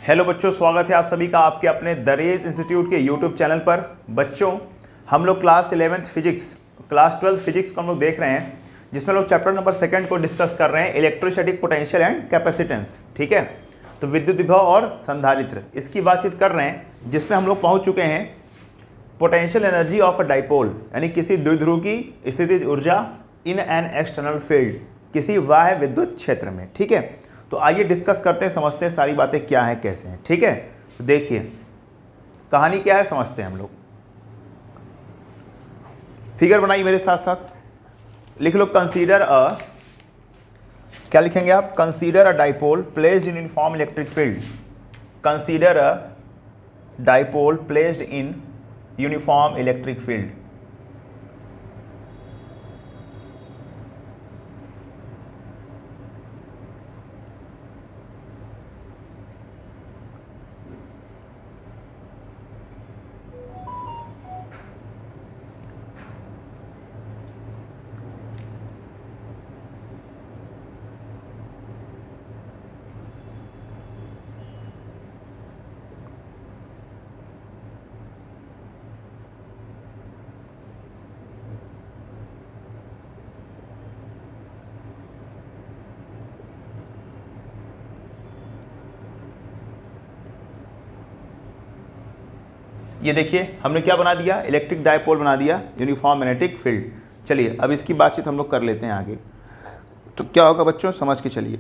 Hello बच्चों, स्वागत है आप सभी का आपके अपने द रेज इंस्टीट्यूट के यूट्यूब चैनल पर। बच्चों, हम लोग class 11th physics, class 12 physics को हम लोग देख रहे हैं, जिसमें लोग चैप्टर नंबर 2 को डिस्कस कर रहे हैं, इलेक्ट्रोस्टैटिक पोटेंशियल एंड कैपेसिटेंस। ठीक है, तो विद्युत विभव और संधारित्र, इसकी बातचीत कर रहे हैं, जिसमें हम लोग पहुँच चुके हैं potential energy of a dipole, यानी किसी द्विध्रुव की स्थितिज ऊर्जा इन एन एक्सटर्नल फील्ड, किसी बाह्य विद्युत क्षेत्र में। ठीक है, तो आइए डिस्कस करते हैं, समझते हैं सारी बातें क्या हैं, कैसे हैं। ठीक है, तो देखिए कहानी क्या है, समझते हैं हम लोग। फिगर बनाइए मेरे साथ साथ, लिख लो कंसीडर अ, क्या लिखेंगे आप? Consider a dipole placed in uniform electric field. Consider a dipole placed in uniform electric field. ये देखिए हमने क्या बना दिया, इलेक्ट्रिक डायपोल बना दिया, यूनिफॉर्म मैग्नेटिक फील्ड। चलिए अब इसकी बातचीत हम लोग कर लेते हैं आगे। तो क्या होगा बच्चों, समझ के चलिए।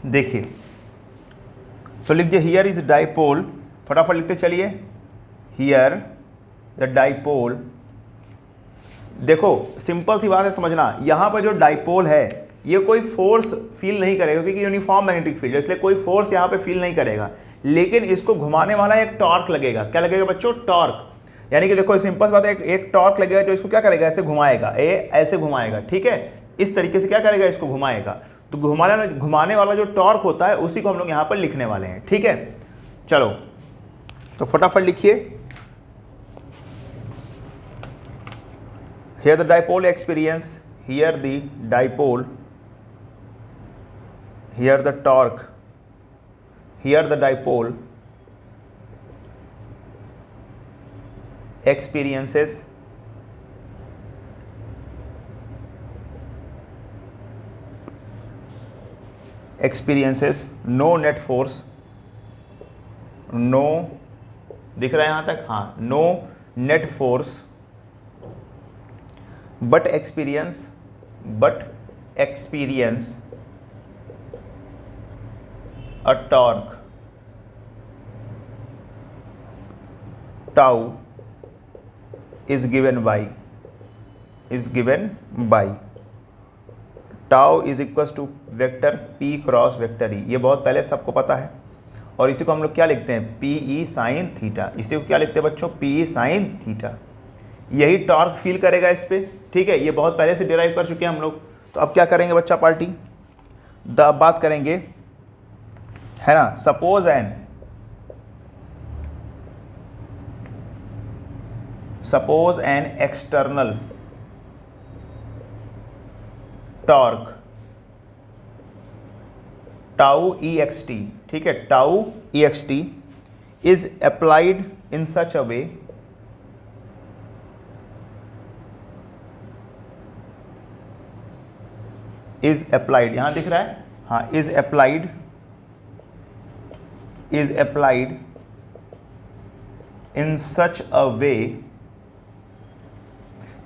देखिए तो लिख दिए हियर इज डाइपोल, फटाफट लिखते चलिए, हियर द डाइपोल। देखो सिंपल सी बात है समझना, यहाँ पर जो डाइपोल है ये कोई फोर्स फील नहीं करेगा, क्योंकि यूनिफॉर्म मैग्नेटिक फील्ड है, इसलिए कोई फोर्स यहाँ पे फील नहीं करेगा, लेकिन इसको घुमाने वाला एक टॉर्क लगेगा। क्या लगेगा बच्चों? टॉर्क। यानी कि देखो सिंपल सी बात है, एक टॉर्क लगेगा जो इसको क्या करेगा, ऐसे घुमाएगा, ऐसे घुमाएगा। ठीक है, इस तरीके से क्या करेगा, इसको घुमाएगा। तो घुमाने वाला जो टॉर्क होता है उसी को हम लोग यहाँ पर लिखने वाले हैं। ठीक है, चलो तो फटाफट लिखिए, here the dipole experience, here the dipole, here the torque, here the dipole experiences no net force, no, दिख रहा है यहाँ तक? हाँ, no net force but experience a torque tau is given by tau is equals to vector p cross vector e। ये बहुत पहले सबको पता है, और इसी को हम लोग क्या लिखते हैं, पी ई साइन थीटा। इसी को क्या लिखते हैं बच्चों, पी ई साइन थीटा। यही टॉर्क फील करेगा इस पे। ठीक है, ये बहुत पहले से डिराइव कर चुके हैं हम लोग। तो अब क्या करेंगे बच्चा पार्टी, अब बात करेंगे, है ना। Suppose an external torque tau E x T, ठीक है, tau E x T is applied in such a way, is applied, यहां दिख रहा है, हाँ, इज अप्लाइड इन सच अ वे,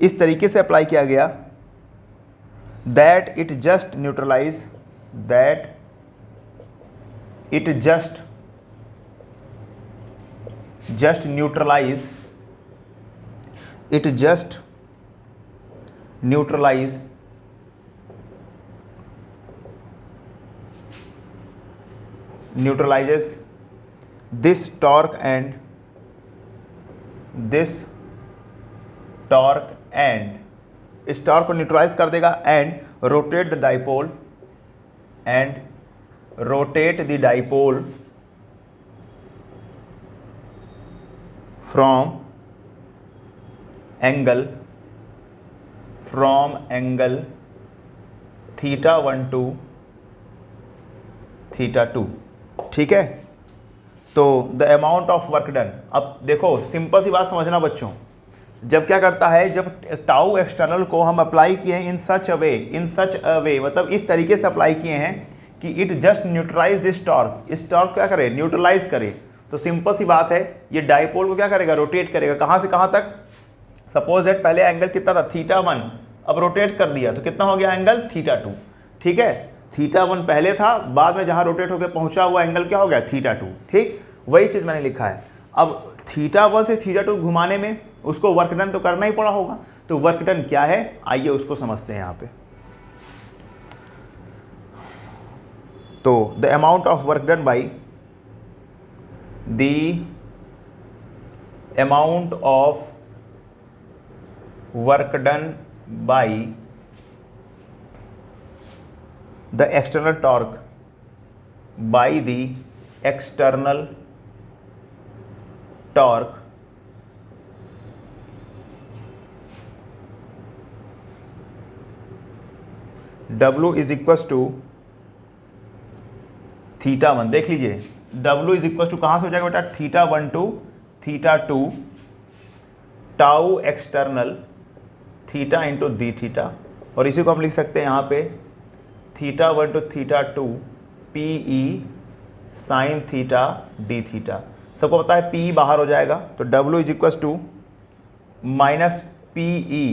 इस तरीके से अप्लाई किया गया, that it just neutralise neutralizes this torque and इस टॉर्क को न्यूट्रलाइज कर देगा, and rotate the dipole from angle θ12 θ2, ठीक है। तो the amount of work done, अब देखो सिंपल सी बात समझना बच्चों, जब क्या करता है, जब टाउ एक्सटर्नल को हम अप्लाई किए हैं इन सच अ वे, मतलब इस तरीके से अप्लाई किए हैं कि it just neutralize this torque, इस टॉर्क क्या करे, न्यूट्रलाइज करे। तो सिंपल सी बात है, ये डाइपोल को क्या करेगा, रोटेट करेगा। कहाँ से कहाँ तक, सपोज दैट पहले एंगल कितना था, θ1, अब रोटेट कर दिया तो कितना हो गया एंगल, θ2, ठीक है। θ1 पहले था, बाद में जहाँ रोटेट होकर पहुँचा हुआ एंगल क्या हो गया, θ2, ठीक। वही चीज़ मैंने लिखा है। अब θ1 से θ2 घुमाने में उसको वर्क डन तो करना ही पड़ा होगा, तो वर्क डन क्या है, आइए उसको समझते हैं यहाँ पे। तो the amount of work done by the amount of work done by the external torque by the external torque W is equals to θ1, देख लीजिए W इज इक्वस टू कहाँ से हो जाएगा बेटा, θ1 to θ2 tau external theta into d theta, और इसी को हम लिख सकते हैं यहाँ पे θ1 to θ2 PE sine theta d theta. सबको पता है PE बाहर हो जाएगा, तो W is equals to minus PE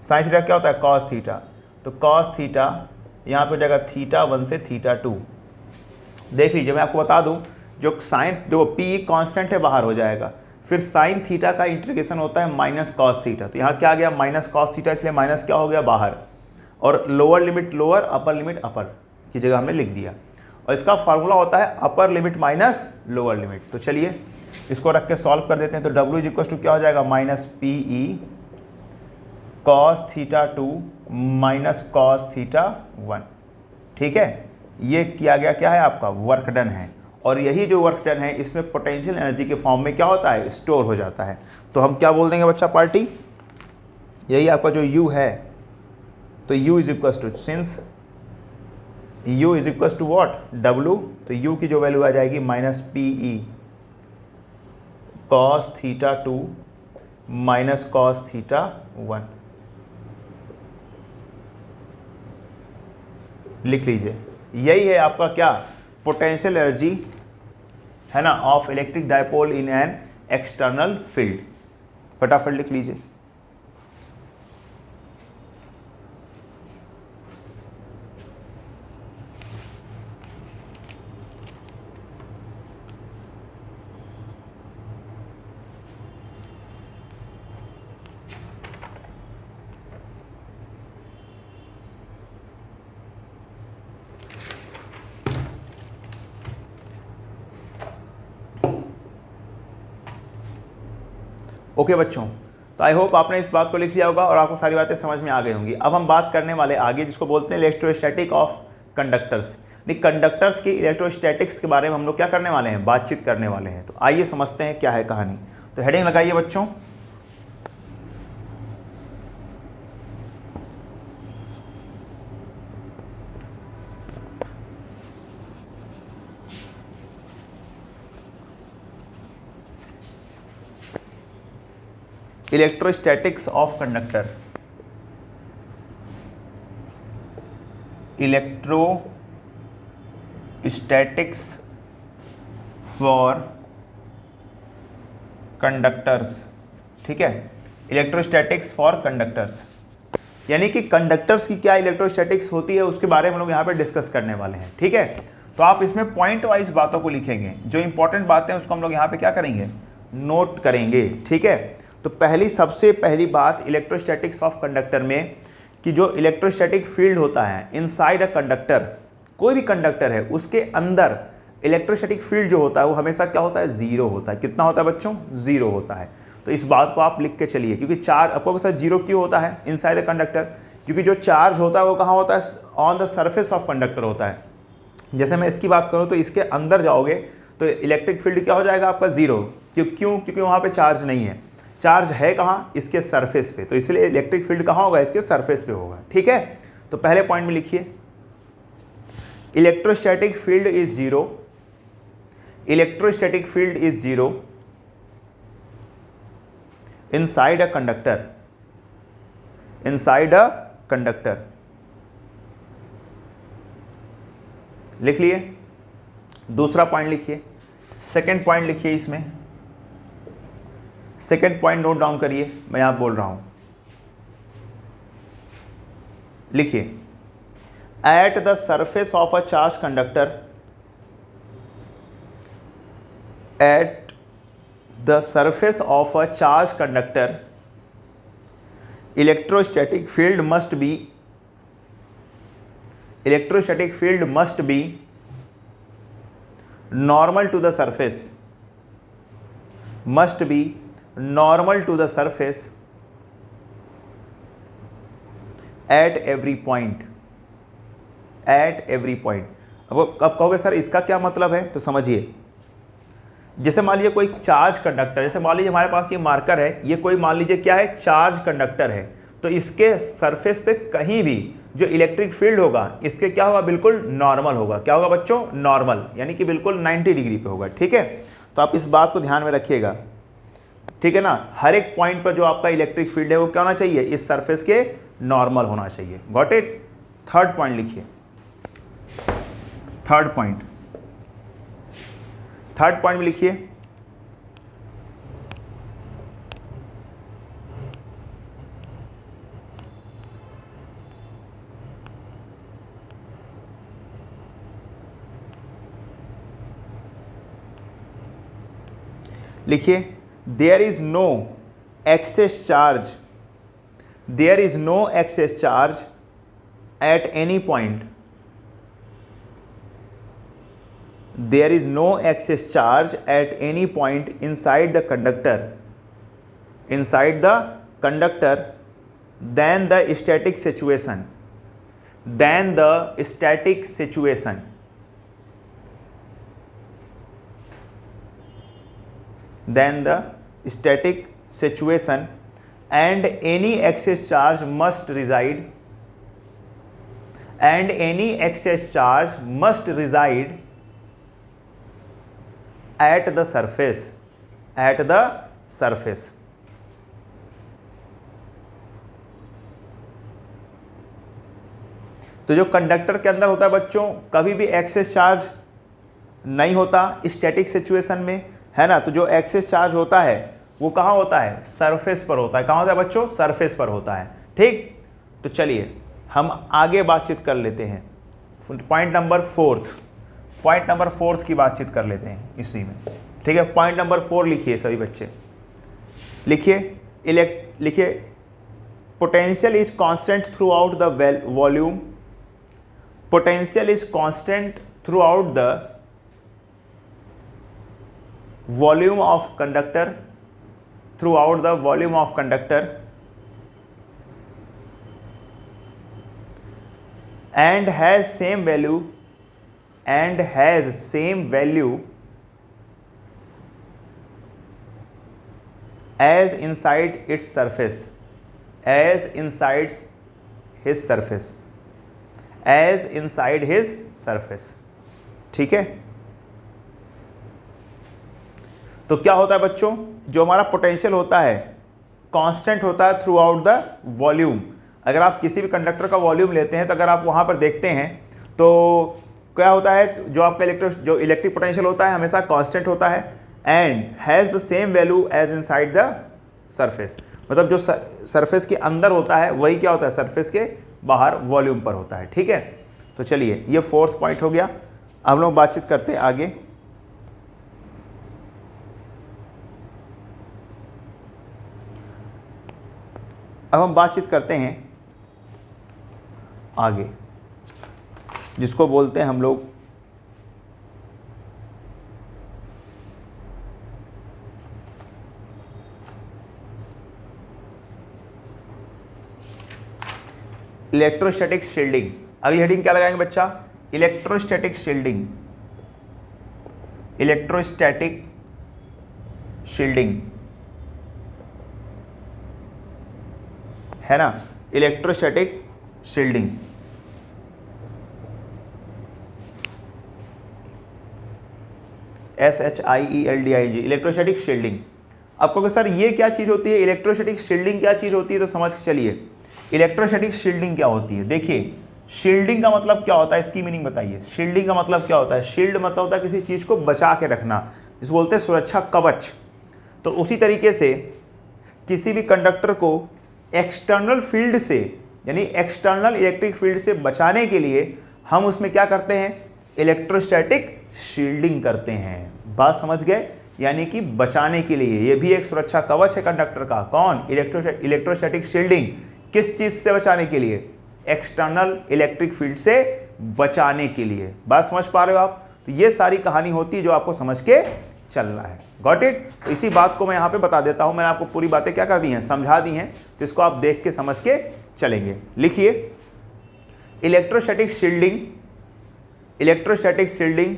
sine theta क्या होता है, कॉस थीटा, तो कॉस थीटा यहाँ पे हो जाएगा θ1 से θ2। देख लीजिए मैं आपको बता दूं, जो साइन देखो PE कांस्टेंट है, बाहर हो जाएगा, फिर साइन थीटा का इंटीग्रेशन होता है माइनस कॉस थीटा, तो यहाँ क्या आ गया माइनस कॉस थीटा, इसलिए माइनस क्या हो गया बाहर, और lower limit lower, upper limit upper की जगह हमने लिख दिया, और इसका फार्मूला होता है upper limit minus lower limit. तो चलिए इसको रख के सॉल्व कर देते हैं। तो W इज इक्वल टू क्या हो जाएगा, minus PE cos θ2 minus cos θ1, ठीक है। ये किया गया क्या है, आपका वर्क डन है, और यही जो वर्क डन है इसमें पोटेंशियल एनर्जी के फॉर्म में क्या होता है, स्टोर हो जाता है। तो हम क्या बोल देंगे बच्चा, पार्टी, यही आपका जो U है, तो U is equal to, since U is equal to what, W, तो U की जो वैल्यू आ जाएगी minus PE cos θ2 minus cos θ1, लिख लीजिए। यही है आपका क्या, पोटेंशियल एनर्जी है ना, of electric dipole in an external field. फटाफट लिख लीजिए। ओके बच्चों, तो आई होप आपने इस बात को लिख लिया होगा और आपको सारी बातें समझ में आ गई होंगी। अब हम बात करने वाले आगे जिसको बोलते हैं इलेक्ट्रोस्टैटिक ऑफ कंडक्टर्स, कंडक्टर्स की इलेक्ट्रोस्टैटिक्स के बारे में हम लोग क्या करने वाले हैं, बातचीत करने वाले हैं। तो आइए समझते हैं क्या है कहानी। तो हेडिंग लगाइए बच्चों, electrostatics of conductors, electrostatics for conductors, ठीक है, इलेक्ट्रोस्टैटिक्स फॉर कंडक्टर्स, यानी कि कंडक्टर्स की क्या इलेक्ट्रोस्टैटिक्स होती है उसके बारे में हम लोग यहाँ पे डिस्कस करने वाले हैं, ठीक है। तो आप इसमें पॉइंट वाइज बातों को लिखेंगे, जो इंपॉर्टेंट बातें हैं उसको हम लोग यहाँ पे क्या करेंगे, नोट करेंगे, ठीक है। तो सबसे पहली बात इलेक्ट्रोस्टैटिक्स ऑफ कंडक्टर में, कि जो इलेक्ट्रोस्टैटिक फील्ड होता है इनसाइड अ कंडक्टर, कोई भी कंडक्टर है उसके अंदर इलेक्ट्रोस्टैटिक फील्ड जो होता है वो हमेशा क्या होता है, जीरो होता है। कितना होता है बच्चों, जीरो होता है। तो इस बात को आप लिख के चलिए, क्योंकि चार्ज आपको साथ जीरो क्यों होता है इनसाइड द कंडक्टर, क्योंकि जो चार्ज होता है वो कहाँ होता है, on the surface of conductor होता है। जैसे मैं इसकी बात करूँ तो इसके अंदर जाओगे तो इलेक्ट्रिक फील्ड क्या हो जाएगा आपका, जीरो। क्यों, क्योंकि वहाँ पे चार्ज नहीं है। चार्ज है कहाँ, इसके सरफेस पे, तो इसलिए इलेक्ट्रिक फील्ड कहाँ होगा, इसके सरफेस पे होगा, ठीक है। तो पहले पॉइंट में लिखिए electrostatic field is zero, electrostatic field is zero inside a conductor, inside a conductor। लिख लिए। दूसरा पॉइंट लिखिए, सेकंड पॉइंट लिखिए, इसमें सेकंड पॉइंट नोट डाउन करिए, मैं यहां बोल रहा हूं। लिखिए at the surface of a charge conductor, at the surface of a charged conductor, electrostatic field must be normal to the surface, must be normal to the surface at every point, at every point। अब कहोगे sir इसका क्या मतलब है, तो समझिए। जैसे मान लीजिए कोई चार्ज कंडक्टर, जैसे मान लीजिए हमारे पास ये मार्कर है, ये कोई मान लीजिए क्या है, चार्ज कंडक्टर है, तो इसके सरफेस पे कहीं भी जो इलेक्ट्रिक फील्ड होगा इसके क्या होगा, बिल्कुल नॉर्मल होगा। क्या होगा बच्चों, नॉर्मल, यानी कि बिल्कुल 90 डिग्री पे होगा। ठीक है, तो आप इस बात को ध्यान में रखिएगा। ठीक है ना, हर एक पॉइंट पर जो आपका इलेक्ट्रिक फील्ड है वो क्या होना चाहिए, इस सरफेस के नॉर्मल होना चाहिए। Got it. थर्ड पॉइंट लिखिए, थर्ड पॉइंट, थर्ड पॉइंट में लिखिए लिखिए there is no excess charge, there is no excess charge at any point, there is no excess charge at any point inside the conductor, inside the conductor than the static situation, than the static situation, than the static situation, and any excess charge must reside, and any excess charge must reside at the surface, at the surface। तो जो conductor के अंदर होता है बच्चों, कभी भी access charge नहीं होता स्टैटिक सिचुएशन में, है ना। तो जो एक्सेस चार्ज होता है वो कहाँ होता है, सरफेस पर होता है। कहाँ होता है बच्चों, सरफेस पर होता है। ठीक, तो चलिए हम आगे बातचीत कर लेते हैं। Point number fourth, point number fourth की बातचीत कर लेते हैं इसी में। ठीक है, पॉइंट नंबर 4 लिखिए सभी बच्चे, लिखिए लिखिए potential is constant through out the volume, potential is constant through out the volume of conductor, through out the volume of conductor, and has same value, and has same value as inside its surface, as inside his surface, as inside his surface। ठीक है, तो क्या होता है बच्चों, जो हमारा potential होता है कांस्टेंट होता है थ्रू आउट द वॉल्यूम। अगर आप किसी भी कंडक्टर का वॉल्यूम लेते हैं तो अगर आप वहाँ पर देखते हैं तो क्या होता है, जो आपका इलेक्ट्रिक पोटेंशियल होता है हमेशा कांस्टेंट होता है, and has the same value as inside the surface. मतलब जो सरफेस के अंदर होता है वही क्या होता है, सरफेस के बाहर वॉल्यूम पर होता है। ठीक है, तो चलिए ये फोर्थ पॉइंट हो गया। अब हम लोग बातचीत करते हैं आगे। अब हम बातचीत करते हैं आगे, जिसको बोलते हैं हम लोग इलेक्ट्रोस्टैटिक शील्डिंग। अगली हेडिंग क्या लगाएंगे बच्चा, इलेक्ट्रोस्टैटिक शील्डिंग, इलेक्ट्रोस्टैटिक शील्डिंग, है ना, electrostatic shielding. SHIELDING, electrostatic shielding. आपको कि सर ये क्या चीज़ होती है, इलेक्ट्रोस्टैटिक शील्डिंग क्या चीज़ होती है, तो समझ के चलिए इलेक्ट्रोस्टैटिक शील्डिंग क्या होती है। देखिए शील्डिंग का मतलब क्या होता है, इसकी मीनिंग बताइए। शील्डिंग का मतलब क्या होता है, शील्ड मतलब होता है किसी चीज़ को बचा के रखना, जिसे बोलते हैं सुरक्षा कवच। तो उसी तरीके से किसी भी कंडक्टर को एक्सटर्नल फील्ड से, यानी एक्सटर्नल इलेक्ट्रिक फील्ड से बचाने के लिए हम उसमें क्या करते हैं, इलेक्ट्रोस्टैटिक शील्डिंग करते हैं। बात समझ गए, यानी कि बचाने के लिए, ये भी एक सुरक्षा कवच है कंडक्टर का। कौन, इलेक्ट्रोस्टैटिक शील्डिंग। किस चीज़ से बचाने के लिए, एक्सटर्नल इलेक्ट्रिक फील्ड से बचाने के लिए। बात समझ पा रहे हो आप। तो ये सारी कहानी होती है जो आपको समझ के चलना है। Got it. तो इसी बात को मैं यहाँ पे बता देता हूँ, मैंने आपको पूरी बातें क्या कर दी हैं, समझा दी हैं, तो इसको आप देख के समझ के चलेंगे। लिखिए electrostatic shielding, electrostatic shielding,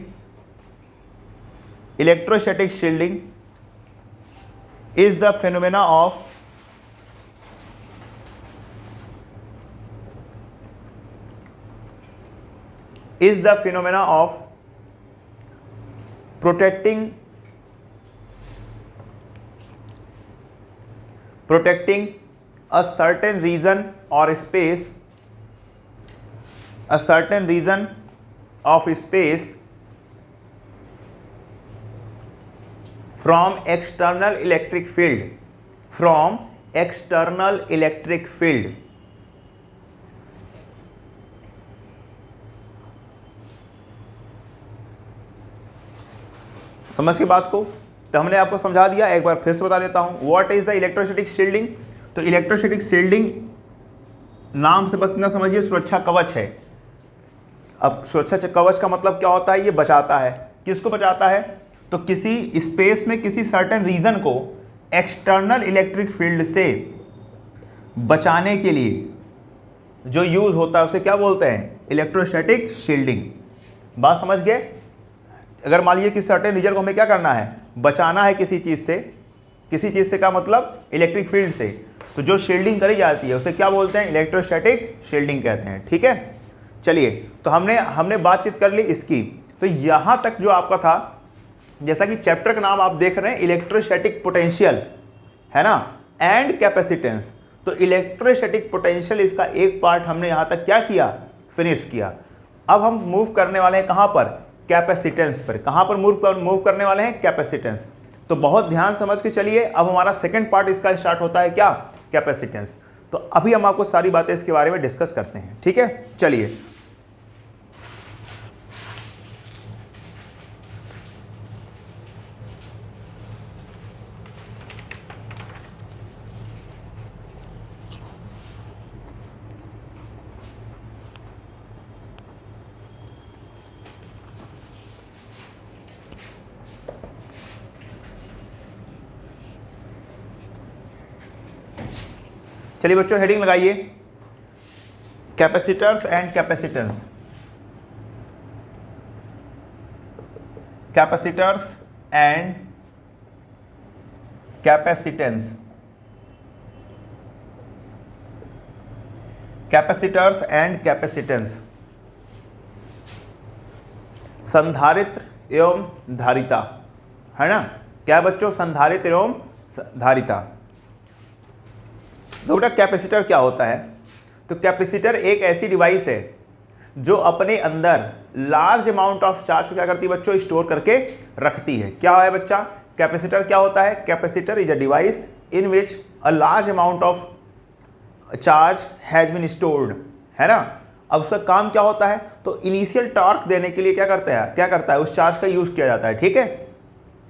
electrostatic shielding is the phenomena of protecting a certain region or space, a certain region of space from external electric field, from external electric field। समझ की बात को, तो हमने आपको समझा दिया, एक बार फिर से बता देता हूं। What is the electrostatic shielding. तो इलेक्ट्रोस्टैटिक शील्डिंग नाम से बस इतना समझिए, सुरक्षा कवच है। अब सुरक्षा कवच का मतलब क्या होता है, ये बचाता है। किसको बचाता है, तो किसी स्पेस में किसी सर्टेन रीजन को एक्सटर्नल इलेक्ट्रिक फील्ड से बचाने के लिए जो यूज होता है उसे क्या बोलते हैं, इलेक्ट्रोस्टैटिक शील्डिंग। बात समझ गए। अगर मान लीजिए कि सर्टेन रीजन को हमें क्या करना है, बचाना है किसी चीज़ से, किसी चीज़ से का मतलब इलेक्ट्रिक फील्ड से, तो जो शील्डिंग करी जाती है उसे क्या बोलते हैं, इलेक्ट्रोस्टैटिक शील्डिंग कहते हैं। ठीक है, चलिए तो हमने बातचीत कर ली इसकी। तो यहाँ तक जो आपका था, जैसा कि चैप्टर का नाम आप देख रहे हैं इलेक्ट्रोस्टैटिक पोटेंशियल, है ना, एंड कैपेसिटेंस। तो इलेक्ट्रोस्टैटिक पोटेंशियल इसका एक पार्ट हमने यहाँ तक क्या किया, फिनिश किया। अब हम मूव करने वाले हैं कहाँ पर, कैपेसिटेंस पर। कहाँ पर मूव करने वाले हैं, कैपेसिटेंस। तो बहुत ध्यान समझ के चलिए। अब हमारा सेकंड पार्ट इसका स्टार्ट होता है क्या, कैपेसिटेंस। तो अभी हम आपको सारी बातें इसके बारे में डिस्कस करते हैं। ठीक है, चलिए चलिए बच्चों हेडिंग लगाइए, capacitors and capacitance. Capacitors and capacitance, capacitors and capacitance. संधारित्र एवं धारिता, है ना। क्या बच्चों, संधारित्र एवं धारिता। तो बेटा कैपेसिटर क्या होता है, तो कैपेसिटर एक ऐसी डिवाइस है जो अपने अंदर लार्ज अमाउंट ऑफ चार्ज को क्या करती है बच्चों, स्टोर करके रखती है। क्या है बच्चा, कैपेसिटर क्या होता है, capacitor is a device in which a large amount of charge has been stored, है ना। अब उसका काम क्या होता है, तो इनिशियल टॉर्क देने के लिए क्या करता है उस चार्ज का यूज़ किया जाता है। ठीक है,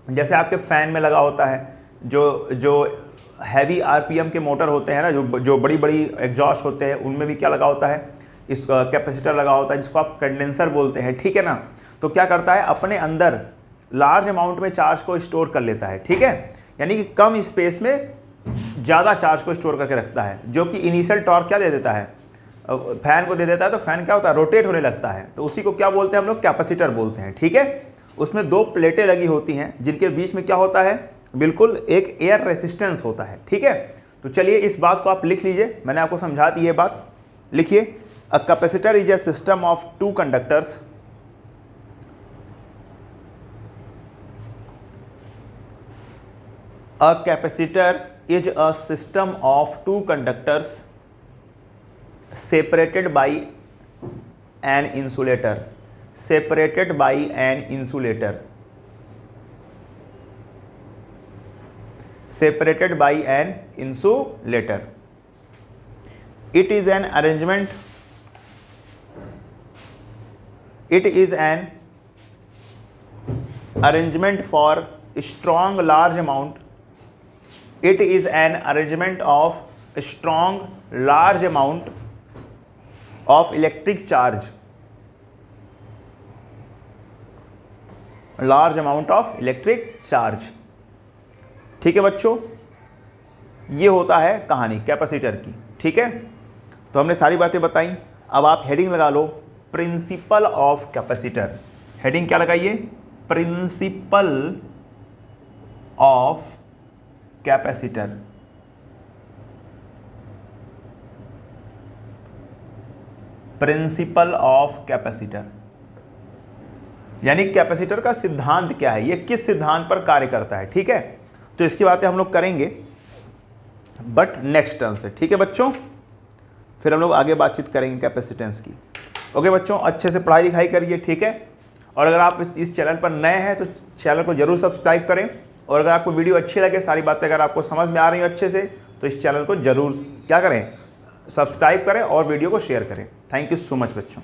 जैसे आपके फैन में लगा होता है, जो हैवी आरपीएम के मोटर होते हैं ना, जो बड़ी बड़ी एग्जॉस्ट होते हैं, उनमें भी क्या लगा होता है, इस कैपेसिटर लगा होता है, जिसको आप कंडेंसर बोलते हैं। ठीक है ना। तो क्या करता है, अपने अंदर लार्ज अमाउंट में चार्ज को स्टोर कर लेता है। ठीक है, यानी कि कम स्पेस में ज़्यादा चार्ज को स्टोर करके रखता है, जो कि इनिशियल टॉर्क क्या दे देता है, फैन को दे देता है। तो फैन क्या होता है, रोटेट होने लगता है। तो उसी को क्या बोलते हैं हम लोग, कैपेसिटर बोलते हैं। ठीक है, उसमें दो प्लेटें लगी होती हैं जिनके बीच में क्या होता है, बिल्कुल एक एयर रेसिस्टेंस होता है। ठीक है, तो चलिए इस बात को आप लिख लीजिए, मैंने आपको समझा दी है बात। लिखिए, a capacitor is a system of two conductors, a capacitor is a system of two conductors separated by an insulator, separated by an insulator, separated by an insulator. It is an arrangement, it is an arrangement for strong large amount, it is an arrangement of strong large amount of electric charge, large amount of electric charge. ठीक है बच्चों, ये होता है कहानी capacitor की। ठीक है, तो हमने सारी बातें बताई। अब आप हेडिंग लगा लो प्रिंसिपल ऑफ कैपेसिटर। हेडिंग क्या लगाइए? Principle of capacitor. Principle of capacitor यानी कैपेसिटर का सिद्धांत क्या है, ये किस सिद्धांत पर कार्य करता है। ठीक है, तो इसकी बातें हम लोग करेंगे बट नेक्स्ट टर्न से। ठीक है बच्चों, फिर हम लोग आगे बातचीत करेंगे कैपेसिटेंस की। ओके बच्चों, अच्छे से पढ़ाई लिखाई करिए। ठीक है, और अगर आप इस चैनल पर नए हैं तो चैनल को जरूर सब्सक्राइब करें, और अगर आपको वीडियो अच्छी लगे, सारी बातें अगर आपको समझ में आ रही हो अच्छे से, तो इस चैनल को जरूर क्या करें, सब्सक्राइब करें और वीडियो को शेयर करें। थैंक यू सो मच बच्चों।